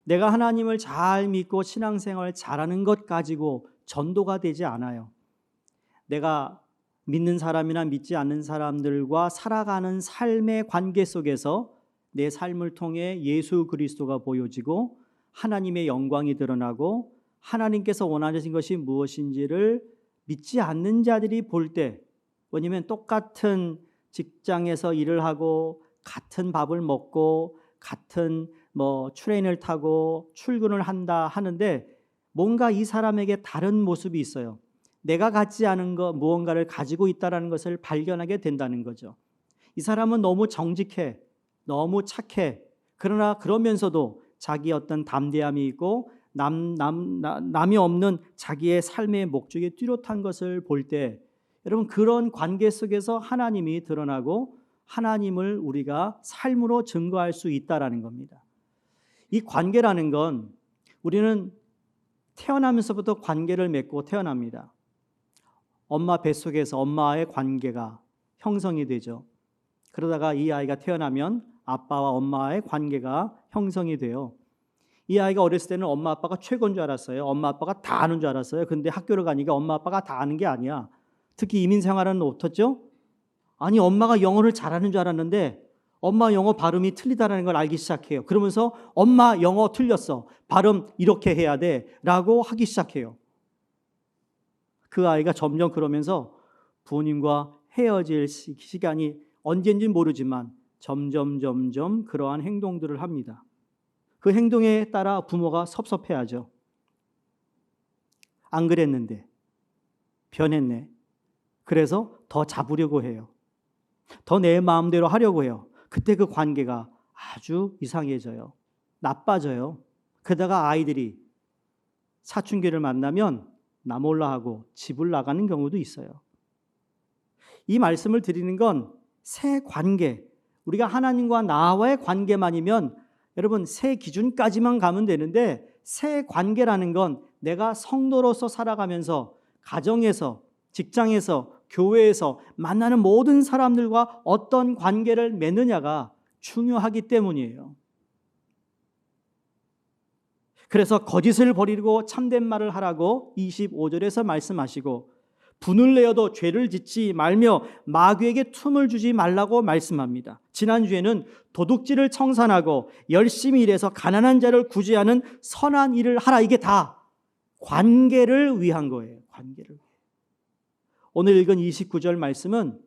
내가 하나님을 잘 믿고 신앙생활 잘하는 것 가지고 전도가 되지 않아요. 내가 믿는 사람이나 믿지 않는 사람들과 살아가는 삶의 관계 속에서 내 삶을 통해 예수 그리스도가 보여지고 하나님의 영광이 드러나고 하나님께서 원하시는 것이 무엇인지를 믿지 않는 자들이 볼 때, 왜냐하면 똑같은 직장에서 일을 하고 같은 밥을 먹고 같은 트레인을 타고 출근을 한다 하는데 뭔가 이 사람에게 다른 모습이 있어요. 내가 갖지 않은 것 무언가를 가지고 있다는 것을 발견하게 된다는 거죠. 이 사람은 너무 정직해, 너무 착해. 그러나 그러면서도 자기 어떤 담대함이 있고 남이 없는 자기의 삶의 목적이 뚜렷한 것을 볼 때, 여러분 그런 관계 속에서 하나님이 드러나고 하나님을 우리가 삶으로 증거할 수 있다라는 겁니다. 이 관계라는 건 우리는 태어나면서부터 관계를 맺고 태어납니다. 엄마 뱃속에서 엄마와의 관계가 형성이 되죠. 그러다가 이 아이가 태어나면 아빠와 엄마와의 관계가 형성이 돼요. 이 아이가 어렸을 때는 엄마 아빠가 최고인 줄 알았어요. 엄마 아빠가 다 아는 줄 알았어요. 근데 학교를 가니까 엄마 아빠가 다 아는 게 아니야. 특히 이민 생활은 어떻죠? 아니 엄마가 영어를 잘하는 줄 알았는데 엄마 영어 발음이 틀리다는 걸 알기 시작해요. 그러면서 엄마 영어 틀렸어. 발음 이렇게 해야 돼 라고 하기 시작해요. 그 아이가 점점 그러면서 부모님과 헤어질 시간이 언제인지 모르지만 점점 그러한 행동들을 합니다. 그 행동에 따라 부모가 섭섭해하죠. 안 그랬는데 변했네. 그래서 더 잡으려고 해요. 더 내 마음대로 하려고 해요. 그때 그 관계가 아주 이상해져요. 나빠져요. 그러다가 아이들이 사춘기를 만나면 나 몰라 하고 집을 나가는 경우도 있어요. 이 말씀을 드리는 건 새 관계, 우리가 하나님과 나와의 관계만이면 여러분 새 기준까지만 가면 되는데, 새 관계라는 건 내가 성도로서 살아가면서 가정에서, 직장에서, 교회에서 만나는 모든 사람들과 어떤 관계를 맺느냐가 중요하기 때문이에요. 그래서 거짓을 버리고 참된 말을 하라고 25절에서 말씀하시고, 분을 내어도 죄를 짓지 말며 마귀에게 틈을 주지 말라고 말씀합니다. 지난주에는 도둑질을 청산하고 열심히 일해서 가난한 자를 구제하는 선한 일을 하라. 이게 다 관계를 위한 거예요. 관계를 위해. 오늘 읽은 29절 말씀은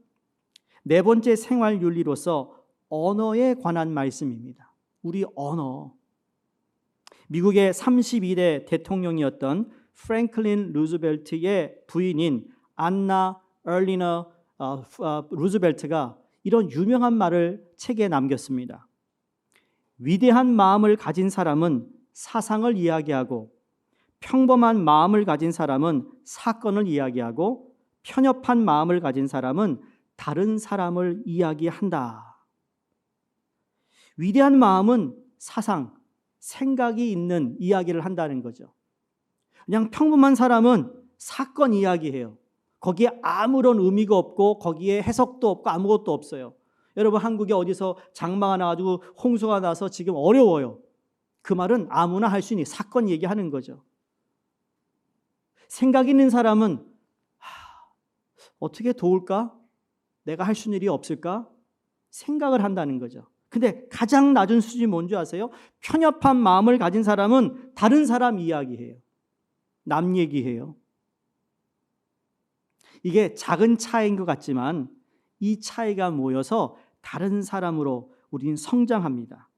네 번째 생활 윤리로서 언어에 관한 말씀입니다. 우리 언어. 미국의 32대 대통령이었던 프랭클린 루즈벨트의 부인인 안나 얼리너 루즈벨트가 이런 유명한 말을 책에 남겼습니다. 위대한 마음을 가진 사람은 사상을 이야기하고, 평범한 마음을 가진 사람은 사건을 이야기하고, 편협한 마음을 가진 사람은 다른 사람을 이야기한다. 위대한 마음은 사상, 생각이 있는 이야기를 한다는 거죠. 그냥 평범한 사람은 사건 이야기해요. 거기에 아무런 의미가 없고 거기에 해석도 없고 아무것도 없어요. 여러분 한국에 어디서 장마가 나가지고 홍수가 나서 지금 어려워요. 그 말은 아무나 할 수 있는 사건 얘기하는 거죠. 생각 있는 사람은 어떻게 도울까? 내가 할 수 있는 일이 없을까? 생각을 한다는 거죠. 근데 가장 낮은 수준이 뭔지 아세요? 편협한 마음을 가진 사람은 다른 사람 이야기해요. 남 얘기해요. 이게 작은 차이인 것 같지만 이 차이가 모여서 다른 사람으로 우리는 성장합니다.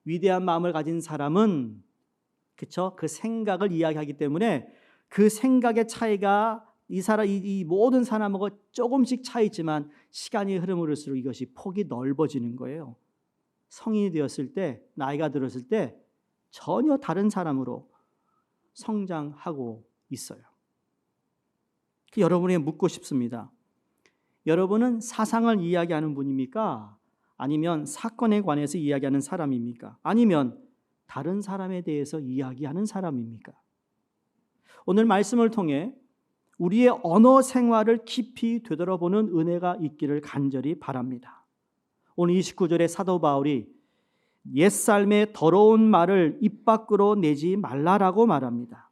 위대한 마음을 가진 사람은 그 생각을 이야기하기 때문에 그 생각의 차이가 이 모든 사람하고 조금씩 차이지만 시간이 흐를수록 이것이 폭이 넓어지는 거예요. 성인이 되었을 때, 나이가 들었을 때 전혀 다른 사람으로 성장하고 있어요. 여러분에게 묻고 싶습니다. 여러분은 사상을 이야기하는 분입니까? 아니면 사건에 관해서 이야기하는 사람입니까? 아니면 다른 사람에 대해서 이야기하는 사람입니까? 오늘 말씀을 통해 우리의 언어 생활을 깊이 되돌아보는 은혜가 있기를 간절히 바랍니다. 오늘 29절에 사도 바울이 옛삶의 더러운 말을 입 밖으로 내지 말라라고 말합니다.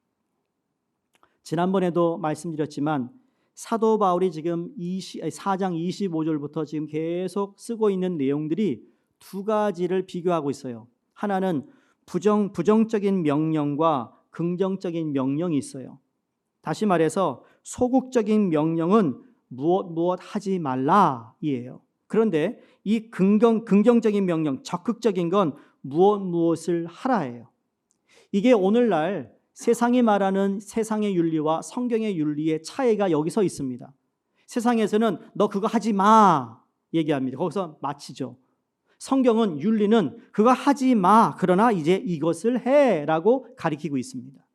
지난번에도 말씀드렸지만 사도 바울이 지금 4장 25절부터 지금 계속 쓰고 있는 내용들이 두 가지를 비교하고 있어요. 하나는 부정적인 명령과 긍정적인 명령이 있어요. 다시 말해서 소극적인 명령은 무엇 하지 말라이에요. 그런데 이 긍정적인 명령, 적극적인 건 무엇을 하라예요. 이게 오늘날 세상이 말하는 세상의 윤리와 성경의 윤리의 차이가 여기서 있습니다. 세상에서는 너 그거 하지 마 얘기합니다. 거기서 마치죠. 성경은 윤리는 그거 하지 마, 그러나 이제 이것을 해라고 가리키고 있습니다.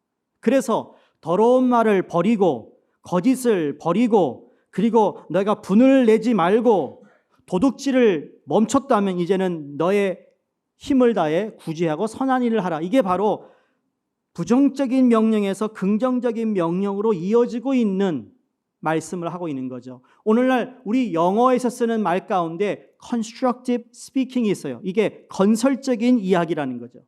그래서 더러운 말을 버리고 거짓을 버리고 그리고 너희가 분을 내지 말고 도둑질을 멈췄다면 이제는 너의 힘을 다해 구제하고 선한 일을 하라. 이게 바로 부정적인 명령에서 긍정적인 명령으로 이어지고 있는 말씀을 하고 있는 거죠. 오늘날 우리 영어에서 쓰는 말 가운데 constructive speaking이 있어요. 이게 건설적인 이야기라는 거죠.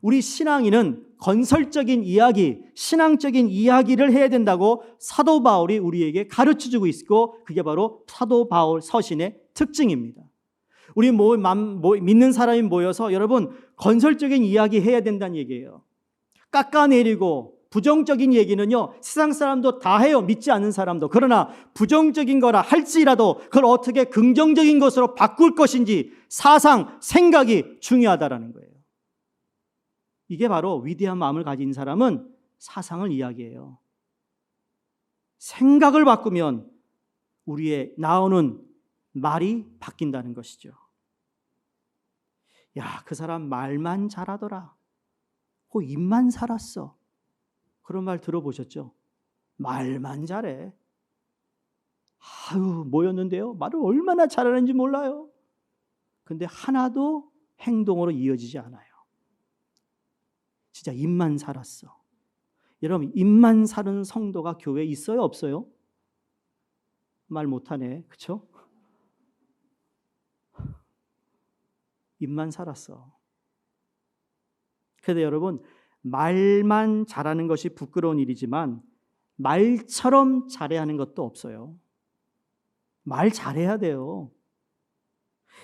우리 신앙인은 건설적인 이야기, 신앙적인 이야기를 해야 된다고 사도 바울이 우리에게 가르쳐주고 있고 그게 바로 사도 바울 서신의 특징입니다. 우리 믿는 사람이 모여서 여러분 건설적인 이야기 해야 된다는 얘기예요. 깎아내리고 부정적인 얘기는요 세상 사람도 다 해요. 믿지 않는 사람도. 그러나 부정적인 거라 할지라도 그걸 어떻게 긍정적인 것으로 바꿀 것인지 사상, 생각이 중요하다라는 거예요. 이게 바로 위대한 마음을 가진 사람은 사상을 이야기해요. 생각을 바꾸면 우리의 나오는 말이 바뀐다는 것이죠. 야, 그 사람 말만 잘하더라. 그 입만 살았어. 그런 말 들어보셨죠? 말만 잘해. 아유, 뭐였는데요? 말을 얼마나 잘하는지 몰라요. 근데 하나도 행동으로 이어지지 않아요. 진짜 입만 살았어. 여러분, 입만 사는 성도가 교회에 있어요? 없어요? 말 못하네. 그렇죠? 입만 살았어. 그런데 여러분, 말만 잘하는 것이 부끄러운 일이지만 말처럼 잘해야 하는 것도 없어요. 말 잘해야 돼요.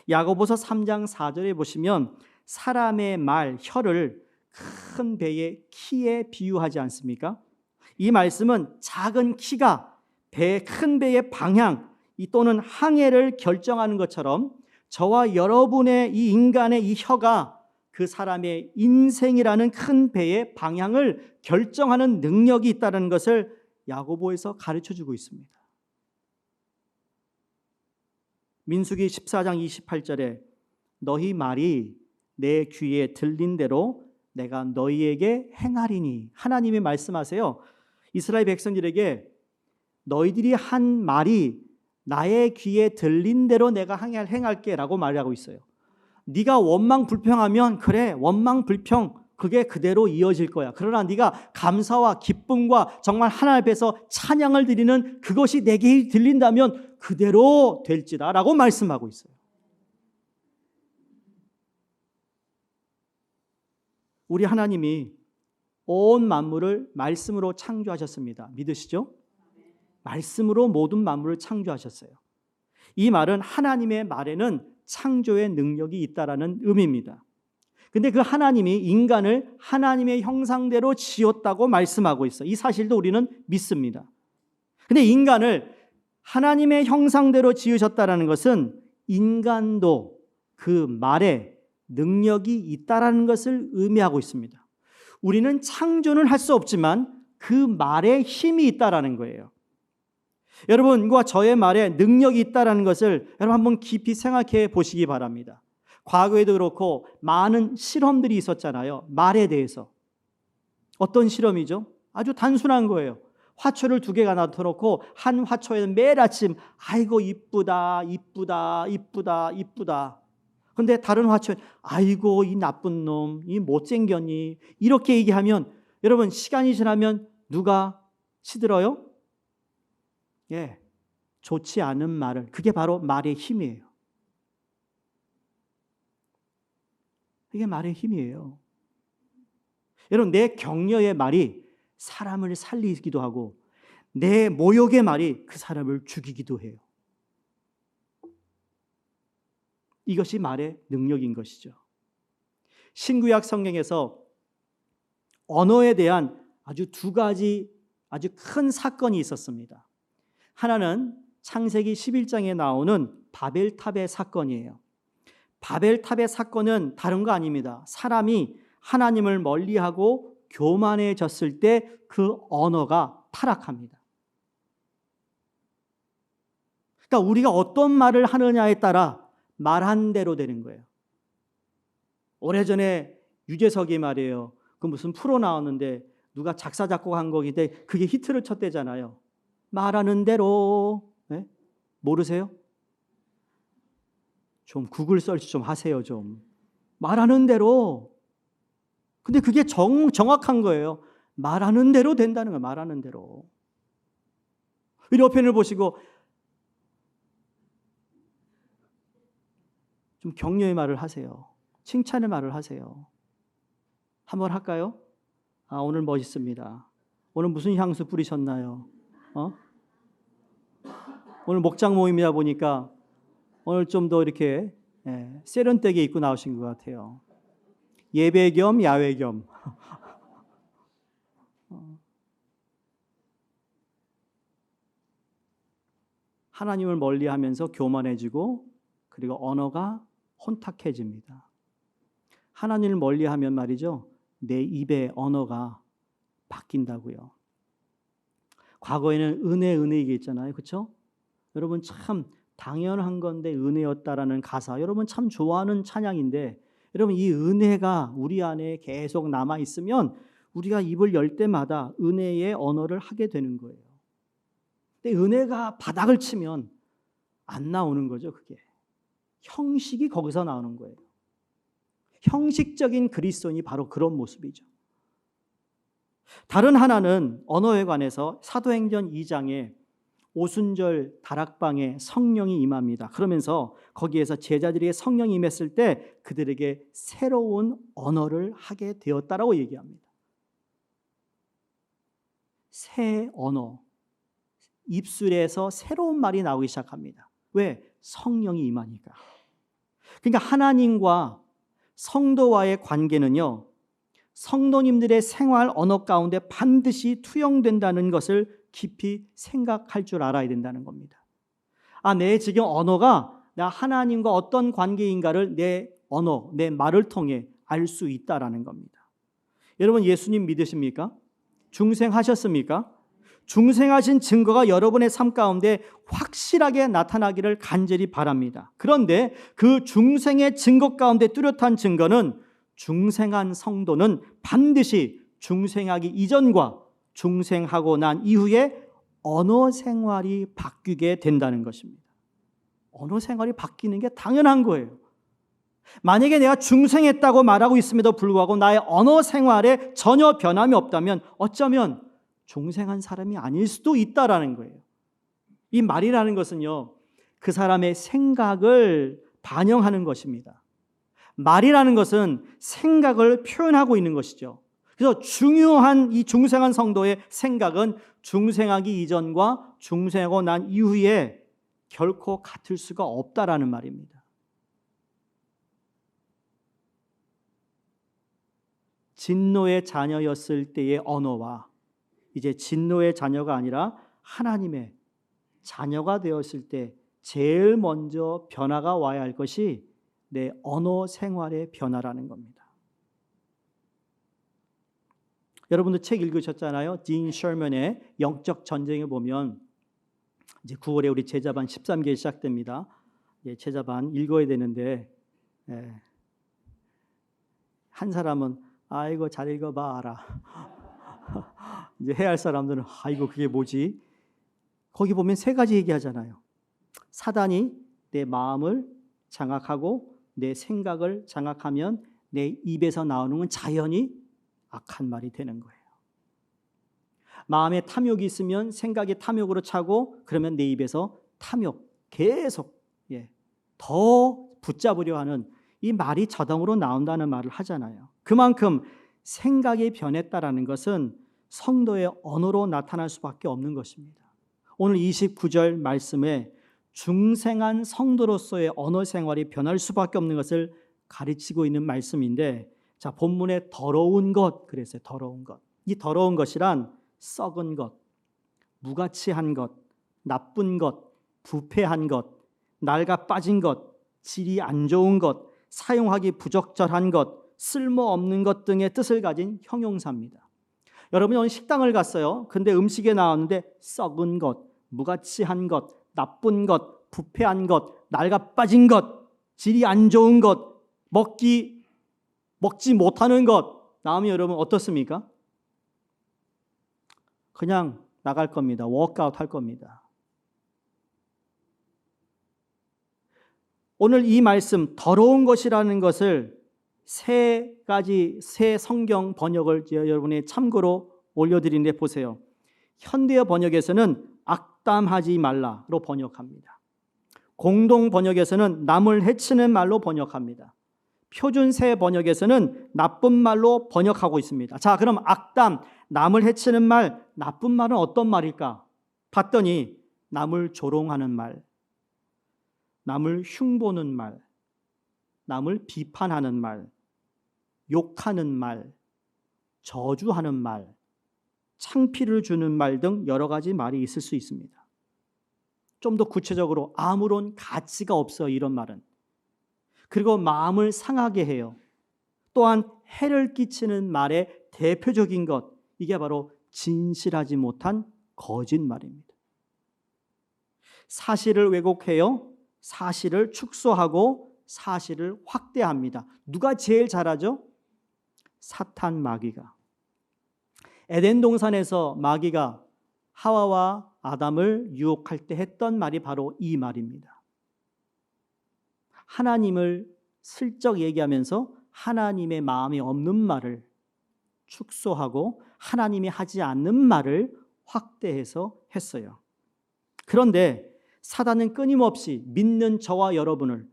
야고보서 3장 4절에 보시면 사람의 말, 혀를 큰 배의 키에 비유하지 않습니까? 이 말씀은 작은 키가 큰 배의 방향 또는 항해를 결정하는 것처럼 저와 여러분의 이 인간의 이 혀가 그 사람의 인생이라는 큰 배의 방향을 결정하는 능력이 있다는 것을 야고보에서 가르쳐주고 있습니다. 민수기 14장 28절에 너희 말이 내 귀에 들린 대로 내가 너희에게 행하리니. 하나님이 말씀하세요. 이스라엘 백성들에게 너희들이 한 말이 나의 귀에 들린 대로 내가 행할게 라고 말하고 있어요. 네가 원망 불평하면 그래, 원망 불평 그게 그대로 이어질 거야. 그러나 네가 감사와 기쁨과 정말 하나님 앞에서 찬양을 드리는 그것이 내게 들린다면 그대로 될지다 라고 말씀하고 있어요. 우리 하나님이 온 만물을 말씀으로 창조하셨습니다. 믿으시죠? 말씀으로 모든 만물을 창조하셨어요. 이 말은 하나님의 말에는 창조의 능력이 있다라는 의미입니다. 근데 그 하나님이 인간을 하나님의 형상대로 지었다고 말씀하고 있어요. 이 사실도 우리는 믿습니다. 근데 인간을 하나님의 형상대로 지으셨다라는 것은 인간도 그 말에 능력이 있다라는 것을 의미하고 있습니다. 우리는 창조는 할 수 없지만 그 말에 힘이 있다라는 거예요. 여러분과 저의 말에 능력이 있다라는 것을 여러분 한번 깊이 생각해 보시기 바랍니다. 과거에도 그렇고 많은 실험들이 있었잖아요. 말에 대해서. 어떤 실험이죠? 아주 단순한 거예요. 화초를 2개가 놔둬놓고 한 화초에는 매일 아침 아이고 이쁘다 이쁘다 이쁘다 이쁘다. 근데 다른 화초에 아이고 이 나쁜 놈, 이 못생겼니 이렇게 얘기하면 여러분 시간이 지나면 누가 시들어요? 예, 좋지 않은 말을. 그게 바로 말의 힘이에요. 이게 말의 힘이에요. 여러분, 내 격려의 말이 사람을 살리기도 하고 내 모욕의 말이 그 사람을 죽이기도 해요. 이것이 말의 능력인 것이죠. 신구약 성경에서 언어에 대한 아주 두 가지 아주 큰 사건이 있었습니다. 하나는 창세기 11장에 나오는 바벨탑의 사건이에요. 바벨탑의 사건은 다른 거 아닙니다. 사람이 하나님을 멀리하고 교만해졌을 때 그 언어가 타락합니다. 그러니까 우리가 어떤 말을 하느냐에 따라 말한 대로 되는 거예요. 오래전에 유재석이 말이에요. 그 무슨 프로 나왔는데 누가 작사 작곡한 곡인데 그게 히트를 쳤대잖아요. 말하는 대로. 네? 모르세요? 좀 구글 서치 좀 하세요. 좀 말하는 대로. 근데 그게 정확한 거예요. 말하는 대로 된다는 거예요. 말하는 대로. 우리 옆편을 보시고 좀 격려의 말을 하세요. 칭찬의 말을 하세요. 한번 할까요? 오늘 멋있습니다. 오늘 무슨 향수 뿌리셨나요? 오늘 목장 모임이다 보니까 오늘 좀 더 이렇게 세련되게 입고 나오신 것 같아요. 예배 겸 야외 겸. 하나님을 멀리하면서 교만해지고 그리고 언어가 혼탁해집니다. 하나님을 멀리하면 말이죠. 내 입의 언어가 바뀐다고요. 과거에는 은혜 얘기했잖아요. 그렇죠? 여러분 참 당연한 건데 은혜였다라는 가사 여러분 참 좋아하는 찬양인데 여러분 이 은혜가 우리 안에 계속 남아 있으면 우리가 입을 열 때마다 은혜의 언어를 하게 되는 거예요. 근데 은혜가 바닥을 치면 안 나오는 거죠. 그게 형식이 거기서 나오는 거예요. 형식적인 그리스도인이 바로 그런 모습이죠. 다른 하나는 언어에 관해서 사도행전 2장에 오순절 다락방에 성령이 임합니다. 그러면서 거기에서 제자들에게 성령이 임했을 때 그들에게 새로운 언어를 하게 되었다라고 얘기합니다. 새 언어, 입술에서 새로운 말이 나오기 시작합니다. 왜? 성령이 임하니까. 그러니까 하나님과 성도와의 관계는요, 성도님들의 생활 언어 가운데 반드시 투영된다는 것을 깊이 생각할 줄 알아야 된다는 겁니다. 내 지금 언어가 나 하나님과 어떤 관계인가를 내 언어, 내 말을 통해 알 수 있다라는 겁니다. 여러분 예수님 믿으십니까? 중생하셨습니까? 중생하신 증거가 여러분의 삶 가운데 확실하게 나타나기를 간절히 바랍니다. 그런데 그 중생의 증거 가운데 뚜렷한 증거는 중생한 성도는 반드시 중생하기 이전과 중생하고 난 이후에 언어 생활이 바뀌게 된다는 것입니다. 언어 생활이 바뀌는 게 당연한 거예요. 만약에 내가 중생했다고 말하고 있음에도 불구하고 나의 언어 생활에 전혀 변함이 없다면 어쩌면 중생한 사람이 아닐 수도 있다라는 거예요. 이 말이라는 것은요, 그 사람의 생각을 반영하는 것입니다. 말이라는 것은 생각을 표현하고 있는 것이죠. 그래서 중요한 이 중생한 성도의 생각은 중생하기 이전과 중생하고 난 이후에 결코 같을 수가 없다라는 말입니다. 진노의 자녀였을 때의 언어와 이제 진노의 자녀가 아니라 하나님의 자녀가 되었을 때 제일 먼저 변화가 와야 할 것이 내 언어 생활의 변화라는 겁니다. 여러분도 책 읽으셨잖아요. 딘 셔먼의 영적 전쟁을 보면 이제 9월에 우리 제자반 13개 시작됩니다. 제자반 읽어야 되는데 한 사람은 아이고 잘 읽어봐라. 이제 해야 할 사람들은 아이고 그게 뭐지? 거기 보면 세 가지 얘기하잖아요. 사단이 내 마음을 장악하고 내 생각을 장악하면 내 입에서 나오는 건 자연히 악한 말이 되는 거예요. 마음에 탐욕이 있으면 생각이 탐욕으로 차고 그러면 내 입에서 탐욕 계속 더 붙잡으려 하는 이 말이 자동으로 나온다는 말을 하잖아요. 그만큼 생각이 변했다라는 것은 성도의 언어로 나타날 수밖에 없는 것입니다. 오늘 29절 말씀에 중생한 성도로서의 언어 생활이 변할 수밖에 없는 것을 가르치고 있는 말씀인데, 자, 본문에 더러운 것 그랬어요. 더러운 것. 이 더러운 것이란 썩은 것, 무가치한 것, 나쁜 것, 부패한 것, 낡아 빠진 것, 질이 안 좋은 것, 사용하기 부적절한 것, 쓸모없는 것 등의 뜻을 가진 형용사입니다. 여러분이 오늘 식당을 갔어요. 근데 음식에 나왔는데 썩은 것, 무가치한 것, 나쁜 것, 부패한 것, 낡아 빠진 것, 질이 안 좋은 것, 먹지 못하는 것 나오면 여러분 어떻습니까? 그냥 나갈 겁니다. 워크아웃 할 겁니다. 오늘 이 말씀 더러운 것이라는 것을 세 성경 번역을 여러분의 참고로 올려드리는데 보세요. 현대어 번역에서는 악담하지 말라로 번역합니다. 공동 번역에서는 남을 해치는 말로 번역합니다. 표준세 번역에서는 나쁜 말로 번역하고 있습니다. 자, 그럼 악담, 남을 해치는 말, 나쁜 말은 어떤 말일까? 봤더니 남을 조롱하는 말, 남을 흉보는 말, 남을 비판하는 말, 욕하는 말, 저주하는 말, 창피를 주는 말 등 여러 가지 말이 있을 수 있습니다. 좀 더 구체적으로 아무런 가치가 없어 이런 말은. 그리고 마음을 상하게 해요. 또한 해를 끼치는 말의 대표적인 것, 이게 바로 진실하지 못한 거짓말입니다. 사실을 왜곡해요. 사실을 축소하고 사실을 확대합니다. 누가 제일 잘하죠? 사탄 마귀가. 에덴 동산에서 마귀가 하와와 아담을 유혹할 때 했던 말이 바로 이 말입니다. 하나님을 슬쩍 얘기하면서 하나님의 마음이 없는 말을 축소하고 하나님이 하지 않는 말을 확대해서 했어요. 그런데 사단은 끊임없이 믿는 저와 여러분을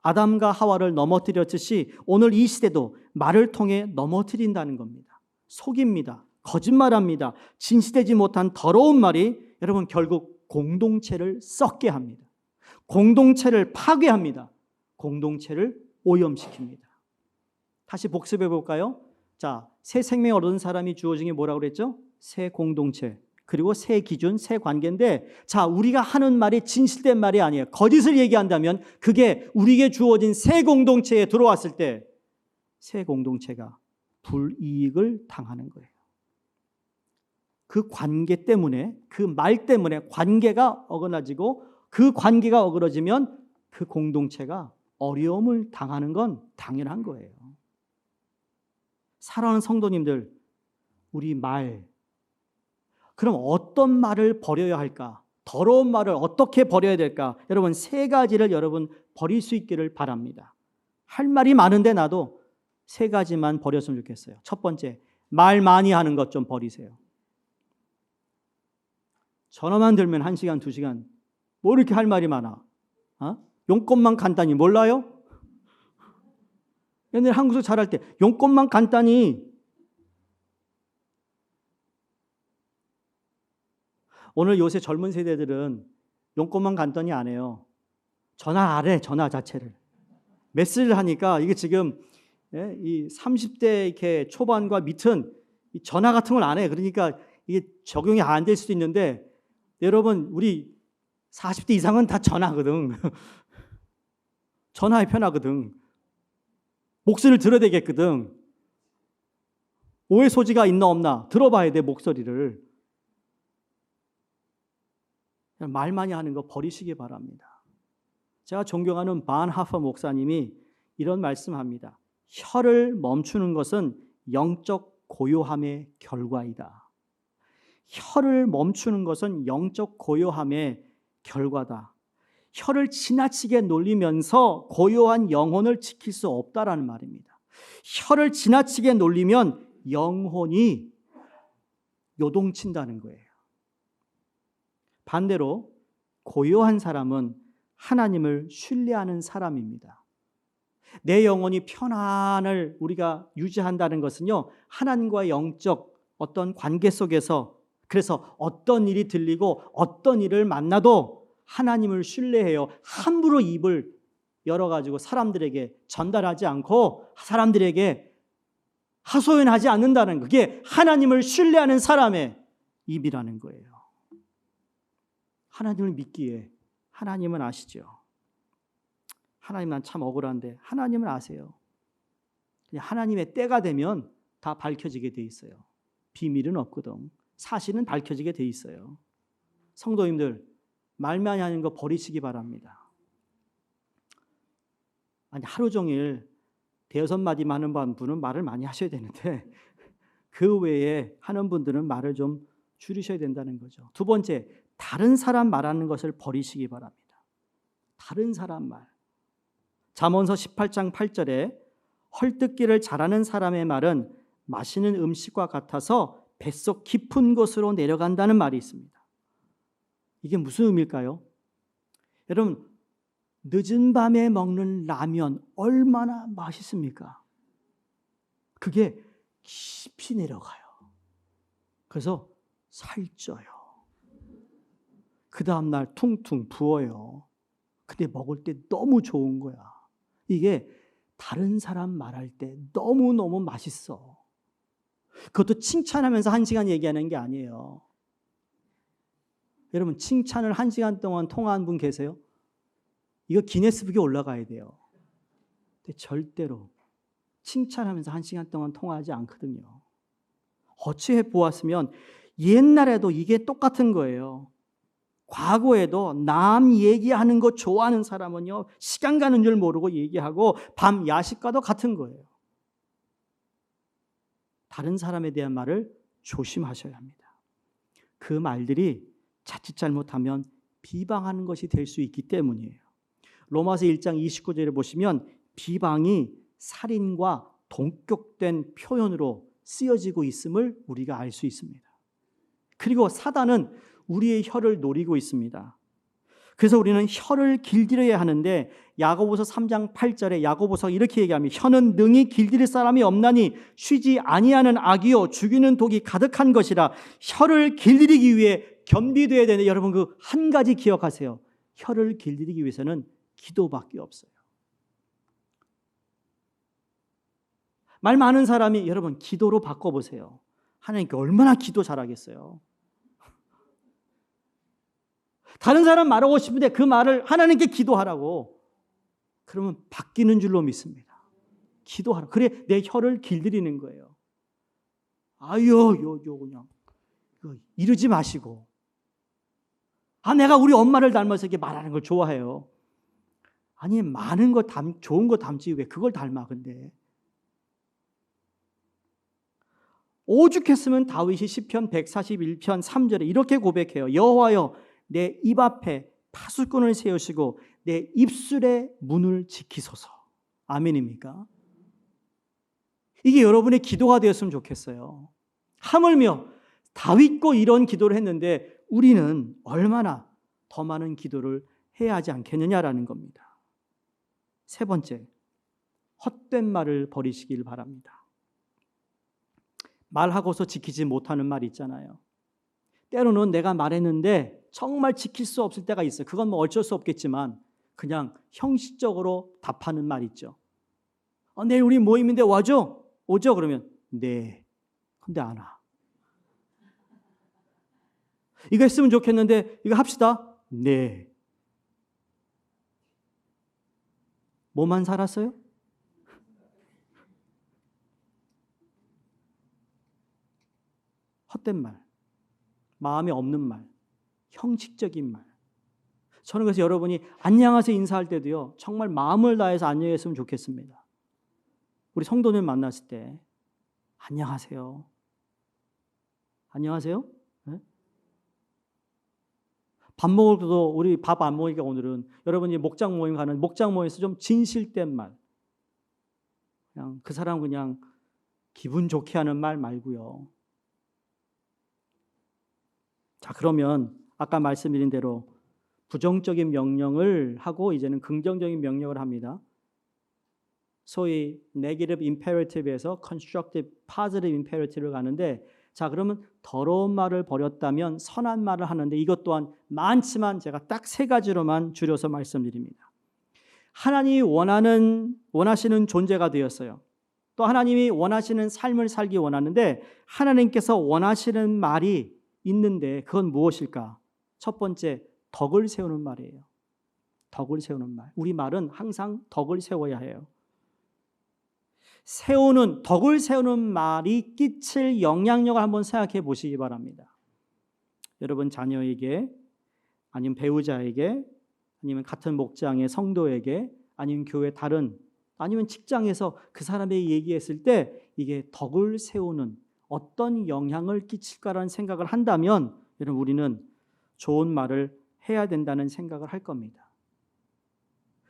아담과 하와를 넘어뜨렸듯이 오늘 이 시대도 말을 통해 넘어뜨린다는 겁니다. 속입니다. 거짓말합니다. 진실되지 못한 더러운 말이 여러분 결국 공동체를 썩게 합니다. 공동체를 파괴합니다. 공동체를 오염시킵니다. 다시 복습해 볼까요? 자, 새 생명을 얻은 사람이 주어진 게 뭐라고 그랬죠? 새 공동체, 그리고 새 기준, 새 관계인데, 자, 우리가 하는 말이 진실된 말이 아니에요. 거짓을 얘기한다면 그게 우리에게 주어진 새 공동체에 들어왔을 때 새 공동체가 불이익을 당하는 거예요. 그 관계 때문에, 그 말 때문에 관계가 어그러지고, 그 관계가 어그러지면 그 공동체가 어려움을 당하는 건 당연한 거예요. 사랑하는 성도님들, 우리 말, 그럼 어떤 말을 버려야 할까? 더러운 말을 어떻게 버려야 될까? 여러분, 세 가지를 여러분 버릴 수 있기를 바랍니다. 할 말이 많은데 나도 세 가지만 버렸으면 좋겠어요. 첫 번째, 말 많이 하는 것 좀 버리세요. 전화만 들면 1시간, 2시간. 뭐 이렇게 할 말이 많아? 용건만 간단히 몰라요? 옛날에 한국에서 잘할 때 용건만 간단히. 오늘 요새 젊은 세대들은 용건만 간단히 안 해요. 전화 안 해, 전화 자체를. 메시지를 하니까 이게 지금 이 30대 이렇게 초반과 밑은 이 전화 같은 걸 안 해. 그러니까 이게 적용이 안 될 수도 있는데, 여러분 우리 40대 이상은 다 전화거든. 전화에 편하거든. 목소리를 들어야 되겠거든. 오해 소지가 있나 없나 들어봐야 돼, 목소리를. 말 많이 하는 거 버리시기 바랍니다. 제가 존경하는 반하퍼 목사님이 이런 말씀합니다. 혀를 멈추는 것은 영적 고요함의 결과이다. 혀를 멈추는 것은 영적 고요함의 결과다. 혀를 지나치게 놀리면서 고요한 영혼을 지킬 수 없다라는 말입니다. 혀를 지나치게 놀리면 영혼이 요동친다는 거예요. 반대로 고요한 사람은 하나님을 신뢰하는 사람입니다. 내 영혼이 편안을 우리가 유지한다는 것은요, 하나님과의 영적 어떤 관계 속에서, 그래서 어떤 일이 들리고 어떤 일을 만나도 하나님을 신뢰해요. 함부로 입을 열어가지고 사람들에게 전달하지 않고 사람들에게 하소연하지 않는다는, 그게 하나님을 신뢰하는 사람의 입이라는 거예요. 하나님을 믿기에 하나님은 아시죠. 하나님, 난 참 억울한데 하나님은 아세요. 하나님의 때가 되면 다 밝혀지게 돼 있어요. 비밀은 없거든. 사실은 밝혀지게 돼 있어요. 성도님들, 말 많이 하는 거 버리시기 바랍니다. 아니, 하루 종일 대여섯 마디만 하는 분은 말을 많이 하셔야 되는데 그 외에 하는 분들은 말을 좀 줄이셔야 된다는 거죠. 두 번째, 다른 사람 말하는 것을 버리시기 바랍니다. 다른 사람 말. 잠언서 18장 8절에 헐뜯기를 잘하는 사람의 말은 마시는 음식과 같아서 뱃속 깊은 곳으로 내려간다는 말이 있습니다. 이게 무슨 의미일까요? 여러분, 늦은 밤에 먹는 라면 얼마나 맛있습니까? 그게 깊이 내려가요. 그래서 살쪄요. 그 다음날 퉁퉁 부어요. 근데 먹을 때 너무 좋은 거야. 이게 다른 사람 말할 때 너무너무 맛있어. 그것도 칭찬하면서 1시간 얘기하는 게 아니에요. 여러분, 칭찬을 1시간 동안 통화한 분 계세요? 이거 기네스북에 올라가야 돼요. 근데 절대로 칭찬하면서 1시간 동안 통화하지 않거든요. 어찌해 보았으면 옛날에도 이게 똑같은 거예요. 과거에도 남 얘기하는 거 좋아하는 사람은요, 시간 가는 줄 모르고 얘기하고 밤 야식과도 같은 거예요. 다른 사람에 대한 말을 조심하셔야 합니다. 그 말들이 자칫 잘못하면 비방하는 것이 될 수 있기 때문이에요. 로마서 1장 29절에 보시면 비방이 살인과 동격된 표현으로 쓰여지고 있음을 우리가 알 수 있습니다. 그리고 사단은 우리의 혀를 노리고 있습니다. 그래서 우리는 혀를 길들여야 하는데 야고보서 3장 8절에 야고보서가 이렇게 얘기합니다. 혀는 능히 길들일 사람이 없나니 쉬지 아니하는 악이요 죽이는 독이 가득한 것이라. 혀를 길들이기 위해 겸비되어야 되는데 여러분, 그 한 가지 기억하세요. 혀를 길들이기 위해서는 기도밖에 없어요. 말 많은 사람이 여러분 기도로 바꿔보세요. 하나님께 얼마나 기도 잘하겠어요. 다른 사람 말하고 싶은데 그 말을 하나님께 기도하라고. 그러면 바뀌는 줄로 믿습니다. 기도하라. 그래, 내 혀를 길들이는 거예요. 아유, 그냥 이러지 마시고. 내가 우리 엄마를 닮아서 이렇게 말하는 걸 좋아해요. 아니, 많은 거 좋은 거 담지 왜 그걸 닮아? 근데 오죽했으면 다윗이 시편 141편 3절에 이렇게 고백해요. 여호와여, 내 입 앞에 파수꾼을 세우시고 내 입술의 문을 지키소서. 아멘입니까? 이게 여러분의 기도가 되었으면 좋겠어요. 하물며 다윗도 이런 기도를 했는데 우리는 얼마나 더 많은 기도를 해야 하지 않겠느냐라는 겁니다. 세 번째, 헛된 말을 버리시길 바랍니다. 말하고서 지키지 못하는 말 있잖아요. 때로는 내가 말했는데 정말 지킬 수 없을 때가 있어요. 그건 뭐 어쩔 수 없겠지만 그냥 형식적으로 답하는 말 있죠. 내일 우리 모임인데 와줘? 오죠? 그러면 네. 근데 안 와. 이거 했으면 좋겠는데 이거 합시다. 네. 뭐만 살았어요? 헛된 말, 마음에 없는 말, 형식적인 말. 저는 그래서 여러분이 안녕하세요 인사할 때도요, 정말 마음을 다해서 안녕했으면 좋겠습니다. 우리 성도님 만났을 때 안녕하세요. 안녕하세요? 네? 밥 먹을 때도 우리 밥 안 먹으니까 오늘은 여러분이 목장 모임 가는 목장 모임에서 좀 진실된 말, 그냥 그 사람 그냥 기분 좋게 하는 말 말고요. 자, 그러면 아까 말씀드린 대로 부정적인 명령을 하고 이제는 긍정적인 명령을 합니다. 소위 네거티브 임페러티브에서 컨스트럭티브 포지티브 임페러티브를 가는데, 자, 그러면 더러운 말을 버렸다면 선한 말을 하는데, 이것 또한 많지만 제가 딱 세 가지로만 줄여서 말씀드립니다. 하나님이 원하시는 존재가 되었어요. 또 하나님이 원하시는 삶을 살기 원하는데, 하나님께서 원하시는 말이 있는데 그건 무엇일까? 첫 번째, 덕을 세우는 말이에요. 덕을 세우는 말. 우리 말은 항상 덕을 세워야 해요. 덕을 세우는 말이 끼칠 영향력을 한번 생각해 보시기 바랍니다. 여러분 자녀에게, 아니면 배우자에게, 아니면 같은 목장의 성도에게, 아니면 교회 아니면 직장에서 그 사람에게 얘기했을 때 이게 덕을 세우는 어떤 영향을 끼칠까라는 생각을 한다면, 여러분 우리는 좋은 말을 해야 된다는 생각을 할 겁니다.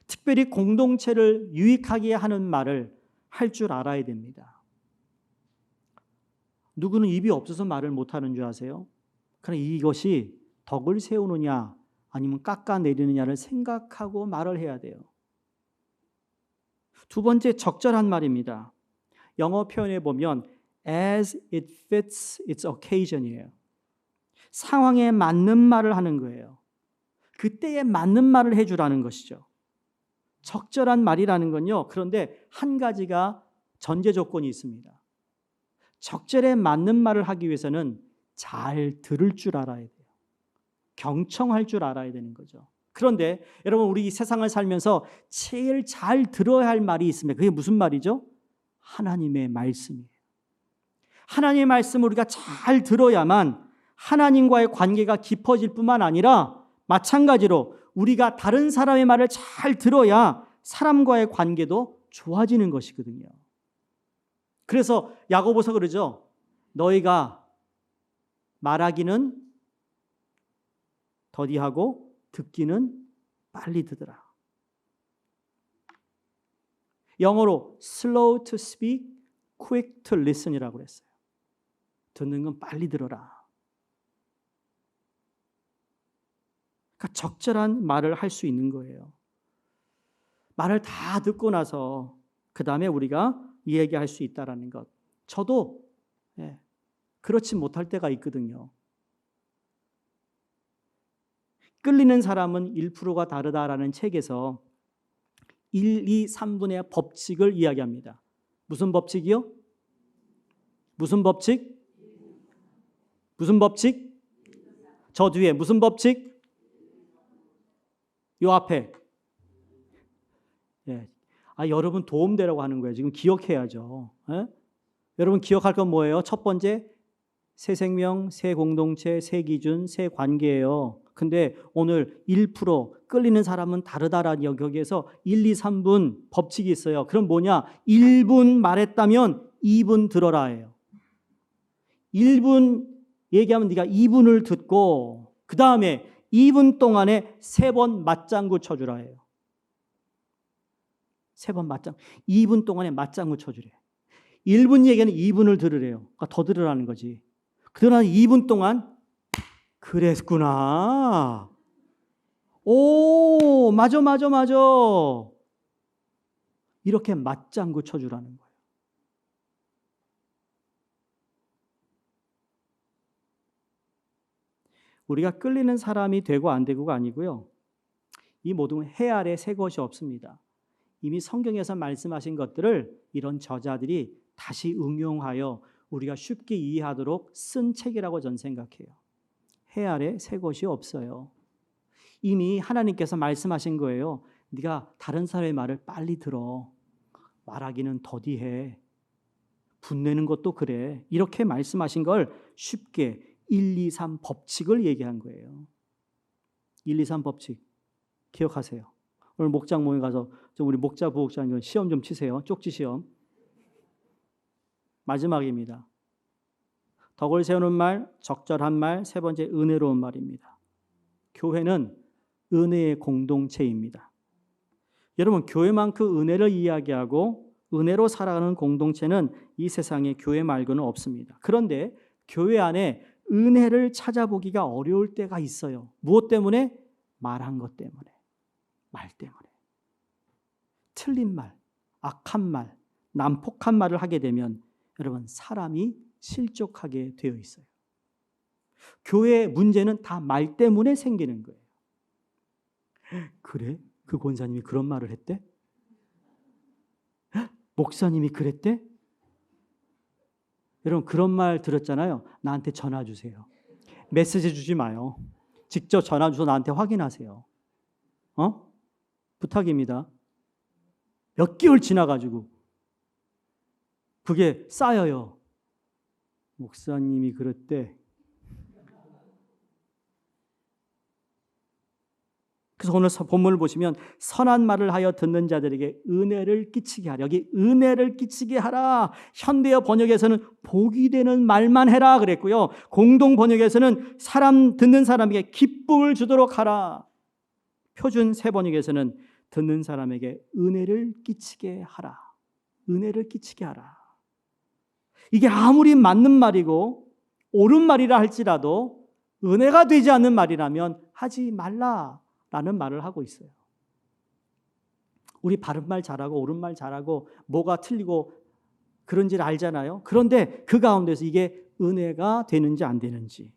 특별히 공동체를 유익하게 하는 말을 할 줄 알아야 됩니다. 누구는 입이 없어서 말을 못하는 줄 아세요? 그러나 이것이 덕을 세우느냐 아니면 깎아내리느냐를 생각하고 말을 해야 돼요. 두 번째, 적절한 말입니다. 영어 표현에 보면 as it fits its occasion이에요. 상황에 맞는 말을 하는 거예요. 그때에 맞는 말을 해주라는 것이죠. 적절한 말이라는 건요, 그런데 한 가지가 전제 조건이 있습니다. 적절에 맞는 말을 하기 위해서는 잘 들을 줄 알아야 돼요. 경청할 줄 알아야 되는 거죠. 그런데 여러분, 우리 이 세상을 살면서 제일 잘 들어야 할 말이 있습니다. 그게 무슨 말이죠? 하나님의 말씀이에요. 하나님의 말씀을 우리가 잘 들어야만 하나님과의 관계가 깊어질 뿐만 아니라, 마찬가지로 우리가 다른 사람의 말을 잘 들어야 사람과의 관계도 좋아지는 것이거든요. 그래서 야고보서 그러죠. 너희가 말하기는 더디하고 듣기는 빨리 듣으라. 영어로 slow to speak, quick to listen이라고 그랬어요. 듣는 건 빨리 들어라. 그러니까 적절한 말을 할 수 있는 거예요. 말을 다 듣고 나서 그 다음에 우리가 이야기할 수 있다는 것. 저도 그렇지 못할 때가 있거든요. 끌리는 사람은 1%가 다르다라는 책에서 1, 2, 3분의 법칙을 이야기합니다. 무슨 법칙이요? 무슨 법칙? 무슨 법칙? 저 뒤에 무슨 법칙? 요 앞에. 여러분 도움되라고 하는 거예요. 지금 기억해야죠. 여러분 기억할 건 뭐예요? 첫 번째, 새 생명, 새 공동체, 새 기준, 새 관계예요. 근데 오늘 1% 끌리는 사람은 다르다라는 여기에서 1, 2, 3분 법칙이 있어요. 그럼 뭐냐? 1분 말했다면 2분 들어라예요. 1분 얘기하면 네가 2분을 듣고 그 다음에 2분 동안에 3번 맞장구 쳐주라예요. 3번 2분 동안에 맞장구 쳐주래. 1분 얘기는 2분을 들으래요. 그러니까 더 들으라는 거지. 그러나 2분 동안 그랬구나. 오, 맞아. 이렇게 맞장구 쳐주라는 거예요. 우리가 끌리는 사람이 되고 안 되고가 아니고요. 이 모든 해 아래 새 것이 없습니다. 이미 성경에서 말씀하신 것들을 이런 저자들이 다시 응용하여 우리가 쉽게 이해하도록 쓴 책이라고 저는 생각해요. 해 아래 새 것이 없어요. 이미 하나님께서 말씀하신 거예요. 네가 다른 사람의 말을 빨리 들어. 말하기는 더디해. 분내는 것도 그래. 이렇게 말씀하신 걸 쉽게 1, 2, 3 법칙을 얘기한 거예요. 1, 2, 3 법칙 기억하세요. 오늘 목장 모임 가서 우리 목자 부목자님 시험 좀 치세요. 쪽지 시험. 마지막입니다. 덕을 세우는 말, 적절한 말, 세 번째 은혜로운 말입니다. 교회는 은혜의 공동체입니다. 여러분, 교회만큼 은혜를 이야기하고 은혜로 살아가는 공동체는 이 세상에 교회 말고는 없습니다. 그런데 교회 안에 은혜를 찾아보기가 어려울 때가 있어요. 무엇 때문에? 말한 것 때문에. 말 때문에. 틀린 말, 악한 말, 난폭한 말을 하게 되면 여러분 사람이 실족하게 되어 있어요. 교회의 문제는 다 말 때문에 생기는 거예요. 그래? 그 권사님이 그런 말을 했대? 목사님이 그랬대? 여러분 그런 말 들었잖아요. 나한테 전화 주세요. 메시지 주지 마요. 직접 전화 주셔서 나한테 확인하세요. 부탁입니다. 몇 개월 지나가지고 그게 쌓여요. 목사님이 그랬대. 그래서 오늘 본문을 보시면 선한 말을 하여 듣는 자들에게 은혜를 끼치게 하라. 여기 은혜를 끼치게 하라. 현대어 번역에서는 복이 되는 말만 해라 그랬고요. 공동 번역에서는 듣는 사람에게 기쁨을 주도록 하라. 표준 새 번역에서는 듣는 사람에게 은혜를 끼치게 하라. 은혜를 끼치게 하라. 이게 아무리 맞는 말이고 옳은 말이라 할지라도 은혜가 되지 않는 말이라면 하지 말라. 라는 말을 하고 있어요. 우리 바른 말 잘하고 옳은 말 잘하고 뭐가 틀리고 그런지를 알잖아요. 그런데 그 가운데서 이게 은혜가 되는지 안 되는지.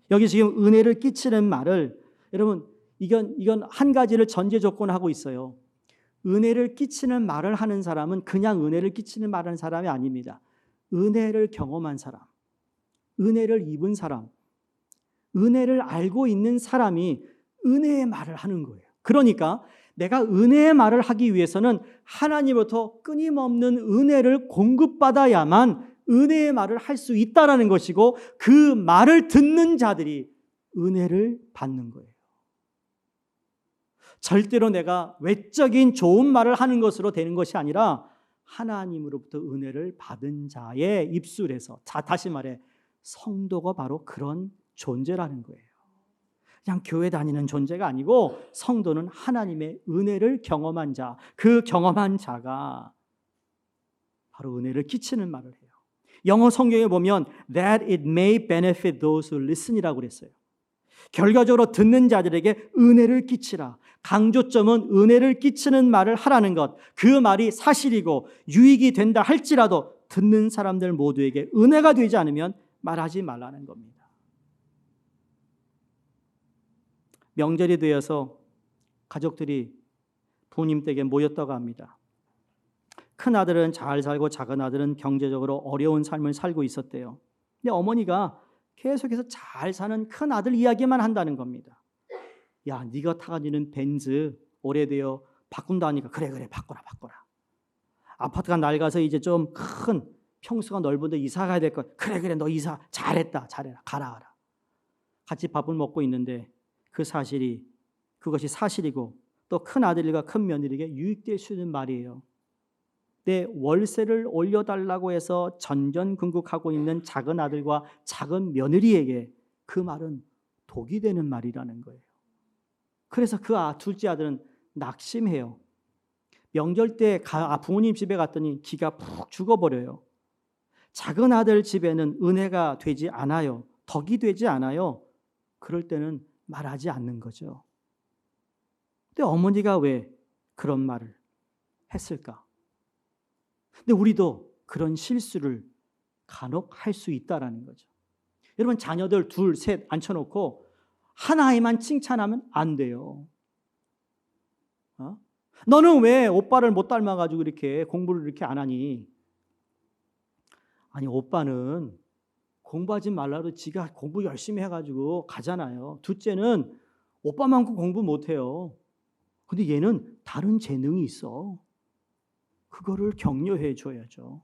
여기 지금 은혜를 끼치는 말을 여러분 이건 한 가지를 전제 조건하고 있어요. 은혜를 끼치는 말을 하는 사람은 그냥 은혜를 끼치는 말을 하는 사람이 아닙니다. 은혜를 경험한 사람, 은혜를 입은 사람, 은혜를 알고 있는 사람이 은혜의 말을 하는 거예요. 그러니까 내가 은혜의 말을 하기 위해서는 하나님으로부터 끊임없는 은혜를 공급받아야만 은혜의 말을 할 수 있다는 것이고 그 말을 듣는 자들이 은혜를 받는 거예요. 절대로 내가 외적인 좋은 말을 하는 것으로 되는 것이 아니라 하나님으로부터 은혜를 받은 자의 입술에서 다시 말해 성도가 바로 그런 존재라는 거예요. 그냥 교회 다니는 존재가 아니고 성도는 하나님의 은혜를 경험한 자, 그 경험한 자가 바로 은혜를 끼치는 말을 해요. 영어 성경에 보면 that it may benefit those who listen이라고 그랬어요. 결과적으로 듣는 자들에게 은혜를 끼치라. 강조점은 은혜를 끼치는 말을 하라는 것. 그 말이 사실이고 유익이 된다 할지라도 듣는 사람들 모두에게 은혜가 되지 않으면 말하지 말라는 겁니다. 명절이 되어서 가족들이 부모님 댁에 모였다고 합니다. 큰 아들은 잘 살고 작은 아들은 경제적으로 어려운 삶을 살고 있었대요. 근데 어머니가 계속해서 잘 사는 큰 아들 이야기만 한다는 겁니다. 야, 네가 타가지는 벤츠 오래되어 바꾼다 하니까 그래 바꿔라. 아파트가 낡아서 이제 좀 큰 평수가 넓은데 이사 가야 될 것. 그래 너 이사 잘해라. 가라. 같이 밥을 먹고 있는데 그것이 사실이고 또 큰 아들과 큰 며느리에게 유익될 수 있는 말이에요. 내 월세를 올려달라고 해서 전전긍긍하고 있는 작은 아들과 작은 며느리에게 그 말은 독이 되는 말이라는 거예요. 그래서 그 둘째 아들은 낙심해요. 명절 때 부모님 집에 갔더니 기가 푹 죽어버려요. 작은 아들 집에는 은혜가 되지 않아요. 덕이 되지 않아요. 그럴 때는 말하지 않는 거죠. 근데 어머니가 왜 그런 말을 했을까? 근데 우리도 그런 실수를 간혹 할 수 있다라는 거죠. 여러분 자녀들 둘, 셋 앉혀놓고 하나에만 칭찬하면 안 돼요. 너는 왜 오빠를 못 닮아가지고 이렇게 공부를 이렇게 안 하니? 아니 오빠는 공부하지 말라도 지가 공부 열심히 해가지고 가잖아요. 둘째는 오빠만큼 공부 못해요. 근데 얘는 다른 재능이 있어. 그거를 격려해 줘야죠.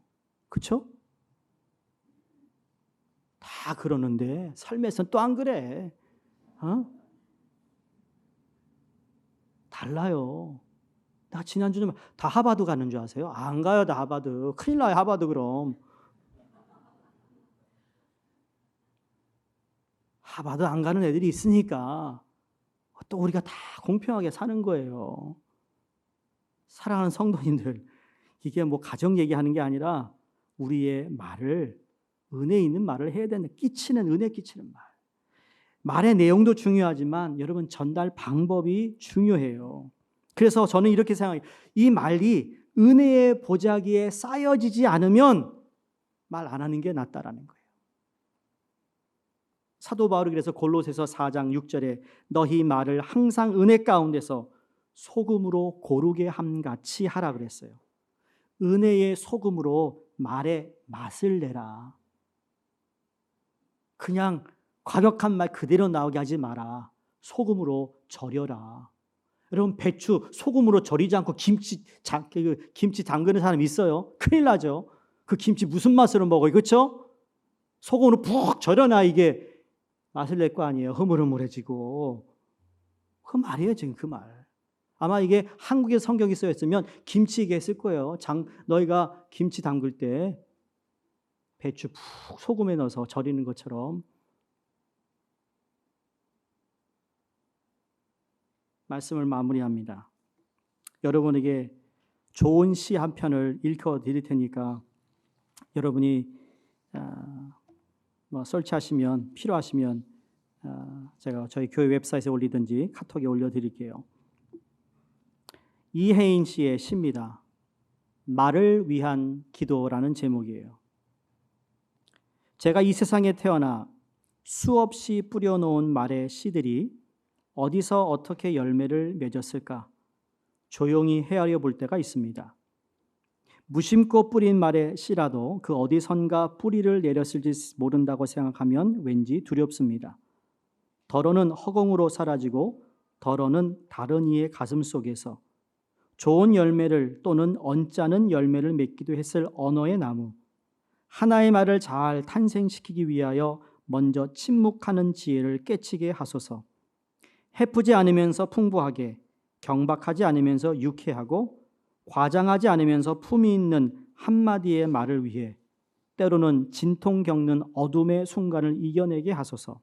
그렇죠? 다 그러는데 삶에서는 또 안 그래. 달라요. 나 지난주에 다 하버드 가는 줄 아세요? 안 가요, 다 하버드. 큰일 나요, 하버드 그럼. 하버드 안 가는 애들이 있으니까 또 우리가 다 공평하게 사는 거예요. 사랑하는 성도님들, 이게 뭐 가정 얘기하는 게 아니라 우리의 말을 은혜 있는 말을 해야 된다. 은혜 끼치는 말. 말의 내용도 중요하지만 여러분 전달 방법이 중요해요. 그래서 저는 이렇게 생각해요. 이 말이 은혜의 보자기에 쌓여지지 않으면 말 안 하는 게 낫다라는 거예요. 사도 바울이 그래서 골로새서 4장 6절에 너희 말을 항상 은혜 가운데서 소금으로 고르게 함같이 하라 그랬어요. 은혜의 소금으로 말의 맛을 내라. 그냥 과격한 말 그대로 나오게 하지 마라. 소금으로 절여라. 여러분, 배추 소금으로 절이지 않고 김치 담그는 사람 있어요? 큰일 나죠. 그 김치 무슨 맛으로 먹어요? 그렇죠? 소금으로 푹 절여놔 이게 맛을 낼 거 아니에요. 흐물흐물해지고. 그 말이에요, 지금 그 말. 아마 이게 한국의 성경이 쓰였으면 김치게 했을 거예요. 너희가 김치 담글 때 배추 푹 소금에 넣어서 절이는 것처럼. 말씀을 마무리합니다. 여러분에게 좋은 시 한 편을 읽어 드릴 테니까 여러분이 설치하시면 필요하시면 제가 저희 교회 웹사이트에 올리든지 카톡에 올려드릴게요. 이혜인 씨의 시입니다. 말을 위한 기도라는 제목이에요. 제가 이 세상에 태어나 수없이 뿌려놓은 말의 씨들이 어디서 어떻게 열매를 맺었을까 조용히 헤아려 볼 때가 있습니다. 무심코 뿌린 말의 씨라도 그 어디선가 뿌리를 내렸을지 모른다고 생각하면 왠지 두렵습니다. 덜어는 허공으로 사라지고 덜어는 다른 이의 가슴 속에서 좋은 열매를 또는 언짢은 열매를 맺기도 했을 언어의 나무, 하나의 말을 잘 탄생시키기 위하여 먼저 침묵하는 지혜를 깨치게 하소서. 해프지 않으면서 풍부하게, 경박하지 않으면서 유쾌하고 과장하지 않으면서 품이 있는 한마디의 말을 위해 때로는 진통 겪는 어둠의 순간을 이겨내게 하소서.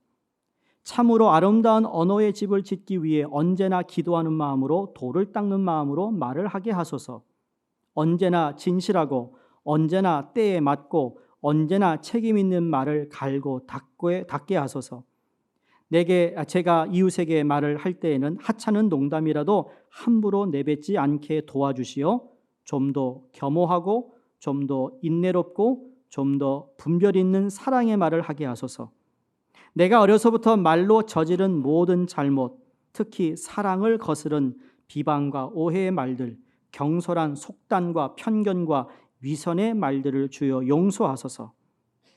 참으로 아름다운 언어의 집을 짓기 위해 언제나 기도하는 마음으로 돌을 닦는 마음으로 말을 하게 하소서. 언제나 진실하고 언제나 때에 맞고 언제나 책임 있는 말을 갈고 닦게 하소서. 제가 이웃에게 말을 할 때에는 하찮은 농담이라도 함부로 내뱉지 않게 도와주시어 좀 더 겸허하고 좀 더 인내롭고 좀 더 분별 있는 사랑의 말을 하게 하소서. 내가 어려서부터 말로 저지른 모든 잘못, 특히 사랑을 거스른 비방과 오해의 말들, 경솔한 속단과 편견과 위선의 말들을 주여 용서하소서.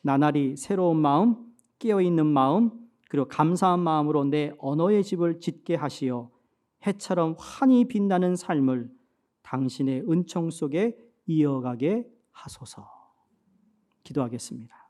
나날이 새로운 마음, 깨어있는 마음, 그리고 감사한 마음으로 내 언어의 집을 짓게 하시어 해처럼 환히 빛나는 삶을 당신의 은총 속에 이어가게 하소서. 기도하겠습니다.